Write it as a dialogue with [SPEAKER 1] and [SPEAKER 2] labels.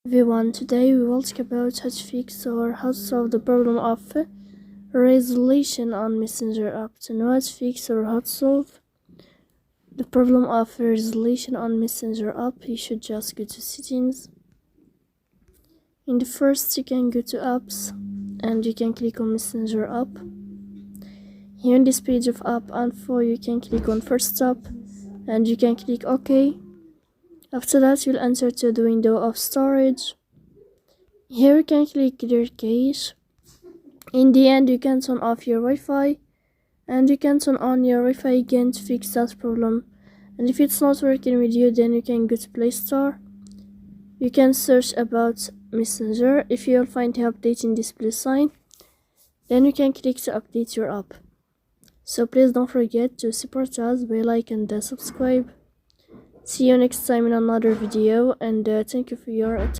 [SPEAKER 1] Everyone, today we will talk about how to fix or how to solve the problem of resolution on Messenger app. To know how to fix or how to solve the problem of resolution on Messenger app, you should just go to settings. In the first, you can go to apps and you can click on Messenger app. Here in this page of app info, you can click on first step and you can click OK. After that, you'll enter to the window of storage. Here you can click clear cache. In the end, you can turn off your Wi-Fi and you can turn on your Wi-Fi again to fix that problem. And if it's not working with you, then you can go to Play Store. You can search about Messenger. If you'll find the update in display sign, then you can click to update your app. So please don't forget to support us by like and subscribe. See you next time in another video, and thank you for your attention.